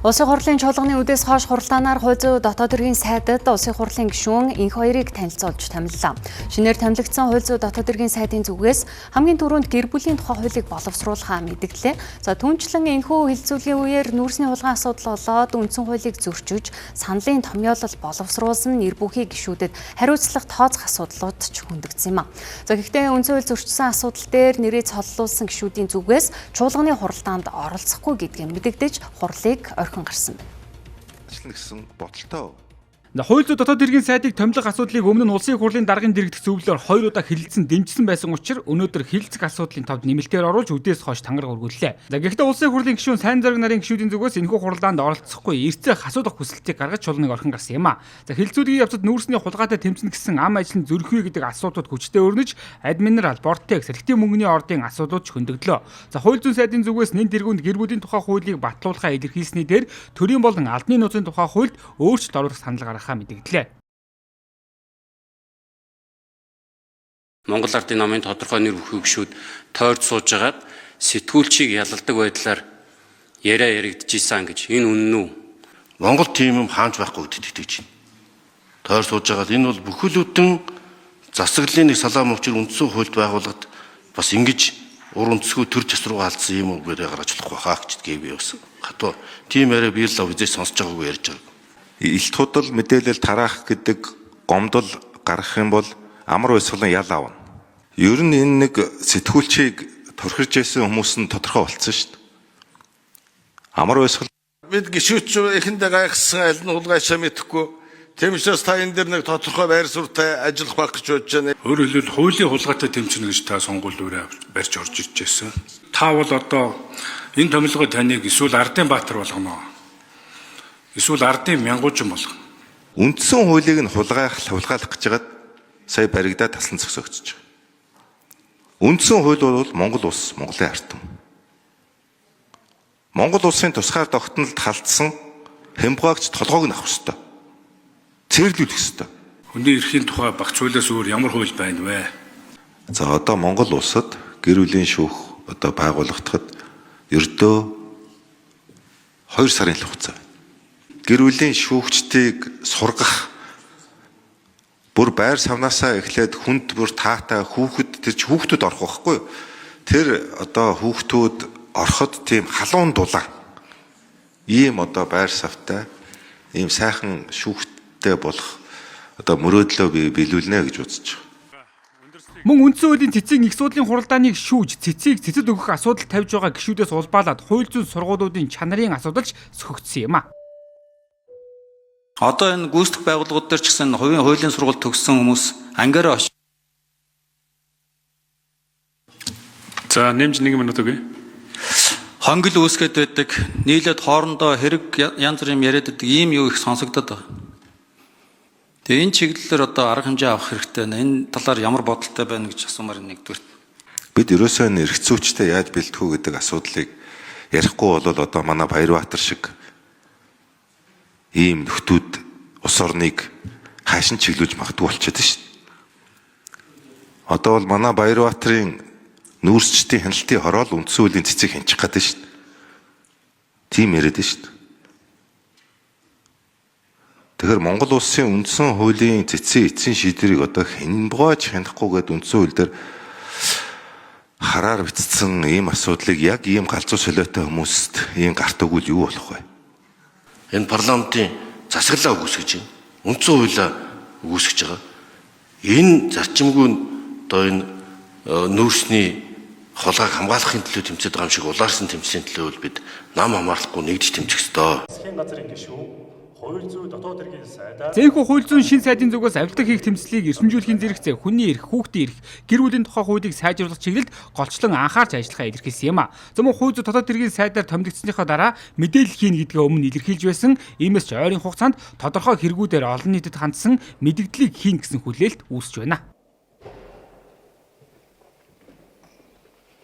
Улсын хурлын чуулганы үдээс хойш хуралдаанаар хууль зүйн дотоод хэргийн сайдад улсын хурлын гишүүн энх хоёрыг танилцуулж томиллоо. Шинээр томилогдсон хууль зүйн дотоод хэргийн сайдын зүгээс хамгийн түрүүнд гэр бүлийн тухай хуулийг боловсруулахаа мэдгдлээ. За түүнчлэн энэхүү хилцүүлгийн үеэр нүүрсний хулгайн асуудал болоод үндсэн хуулийг зөрчиж, саналын томьёолол боловсруулсан нэр бүхий гишүүдэд хариуцлах тооцох асуудлууд ч хөндөгдсөн юм а. За гэхдээ үндсэн хууль зөрчсөн асуудал дээр нэрээ цоллуулсан гишүүдийн зүгээс чуулганы хуралдаанд оролцохгүй гэдгийг мэдэгдэж хурлыг гарсан байна. Ажиллана гэсэн бодолтой. Хууль зүйн дотоод хэргийн сайдыг томилох асуудлыг өмнө нь улсын хурлын даргын дэргэдэх зөвлөлөөр 2 удаа хэлэлцэн дэмжсэн байсан учраас өнөөдөр хэлэлцэх асуудлын товд нэмэлтээр оруулж үдээс хойш тангараг өргүүллээ. За гэхдээ улсын хурлын гишүүн сайн зараг нарын гишүүдийн зүгээс энэхүү хуралдаанд оролцохгүй эртээ асуудах хүсэлтийг гаргаж чуулганыг орхин гарсан юм а. За хэлэлцүүдийн явцад нүүрсний хулгайтай тэмцэнэ гэсэн ам ажил нь зөрөх үү гэдэг асуудлууд хүчтэй өрнөж админерал, бортек, сэрхтийн мөнгөний ордын асуудлууд ч хөндөгдлөө. За хууль зүйн сайдын зүгээс нэн тэргуунд гэр бүлийн тухай хуулийг батлуулахаа илэрхийлсний дээр төрийн болон албаны нууцын тухай хуульд өөрчлөлт оруулах санал гаргахаа мэдгдлээ. Монгол Ардын намын тодорхой нэр бүхий гишүүд тойрд сууж байгаад сэтгүүлчийг ялалдаг байдлаар яриа яригдчихсан гэж энэ үнэн үү? Монгол тийм юм хаанч байхгүй гэдэгт итгэж байна. Тойр сууж байгаад энэ бол бүхэлдэн засаглалын нэг салаа мөвчөр үндсэн хуульд байгууллагад бас ингэж ур үндэсгүй төр засруу алдсан юм уу гэдээ гаргаж болохгүй хаа гэж би бас хатуу тийм яриа би л үзэж сонсож байгаагүй ярьж байгаа. Илт худал мэдээлэл тараах гэдэг гомдол гаргах юм бол амар уйсгалан ял аавна. Ер нь энэ нэг сэтгүүлчийг торхирж байсан хүмүүс нь тодорхой болцсон шүү дээ. Амар уйсгал Бид гишүүч эхэндээ гайхсан аль нь хулгайшаа мэдэхгүй. Тэмчээс та энэ дэр нэг тодорхой байр суурьтай ажиллах байх гэж бодож байна. Өөрөөр хэлбэл хуулийн хулгайтай тэмцэнэ гэж та сонгуул өрөө барьж орж ирж байсан. Та бол одоо энэ томилгоо таныг эсвэл Ардын Баатар болгоно. Эсвэл Ардын Мянгуучин болгоно. үндсэн хуулийг нь хулгайлах гэж байгаад сая баригдаад таслан зогсоогдож байгаа. Үндсэн хууль бол Монгол улс, Монголын ардтан. Монгол улсын тусгаар тогтнолд халдсан хямбгаагч толгойг нь авах ёстой. Цэрлүүлэх ёстой. Хүний эрхийн тухай багц хуулиас өөр ямар хууль байна вэ? За одоо Монгол улсад гэр бүлийн шүүх одоо байгуулагдахад ердөө 2 сарын л хугацаа. Гэр бүлийн шүүгчдийг сургах бүр байр савнаасаа эхлээд хүнд бүр таатай хүүхэд тэр ч хүүхдүүд орох байхгүй юу? Тэр одоо хүүхдүүд ороход тийм халуун дулаан ийм одоо байр савтай ийм сайхан шүүхттэй болох одоо мөрөөдлөө биелүүлнэ гэж үзэж байгаа. Мөн үндсэн хуулийн цэцгийн их судлын хуралдааныг шүүж цэцгийг цэцэд өгөх асуудал тавьж байгаа гишүүдээс улбаалаад хууль зүйн сургуулиудын чанарын асуудалч сөхөгдсөн юм а. Одоо энэ гүйцэтгэх байгууллагууд дээр ч гэсэн хуулийн сургалт төгссөн хүмүүс ангаараа ош. За нэмж 1 минут өгье. Хонгил үүсгээд байдаг, нийлээд хоорондоо хэрэг янз бүрийн яриад байдаг ийм юу их сонсогдоод байгаа. Тэгээ энэ чиглэлээр одоо арга хэмжээ авах хэрэгтэй байна. Энэ талаар ямар бодолтой байна гэж асуумаар нэгдүгээр. Бид ерөөсөө эрхцүүчтэй яаж бэлтгэх үү гэдэг асуудлыг ярихгүй бол одоо манай Баярбаатар шиг ийм нөхдүүд ус орныг хаашин чиглүүлж магадгүй болчиход шүү дээ. Одоо бол манай Баярбаатарын нүүрсчдийн хяналтын хороол үндсэн хуулийн цэцэг хянчих гэдэг шүү дээ. Тийм яриад шүү дээ. Тэгэхээр Монгол улсын үндсэн хуулийн цэцэн эцсийн шийдвэрийг одоо хянбгойч хянахгүйгээд үндсэн хууль дээр хараар бичсэн ийм асуудлыг яг ийм галзуу солиотой хүмүүст ийм гарт өгвөл юу болох вэ? Энэ парламентын засаглалаа үгүйсгэж байна. Үндсэн хуулиа үгүйсгэж байгаа. Энэ зарчимгүй одоо энэ нүүрсний хулгайг хамгаалахын төлөө тэмцээд байгаа юм шиг улаарсан тэмцлийн төлөө бид нам хамаарлахгүй нэгдэж тэмцэх ёстой. Засгийн газрын гишүүн хууль зүйн дотоод хэргийн сайдаар Зэнхүү хууль зүйн шин сайдын зүгээс авилтаг хийх тэмцлийг эрчимжүүлэхийн зэрэгцээ хүний эрх, хүүхдийн эрх, гэр бүлийн тухай хуулийг сайжруулах чиглэлд голчлон анхаарч ажиллахаа илэрхийлсэн юм а. Зөвхөн хууль зүйн дотоод хэргийн сайдаар томилогдсныхоо дараа мэдээлэл хийн гэдгээ өмнө илэрхийлж байсан. Иймээс ч ойрын хугацаанд тодорхой хэрэгүүдээр олон нийтэд хандсан мэдээллийг хийн гэсэн хүлээлт үүсэж байна.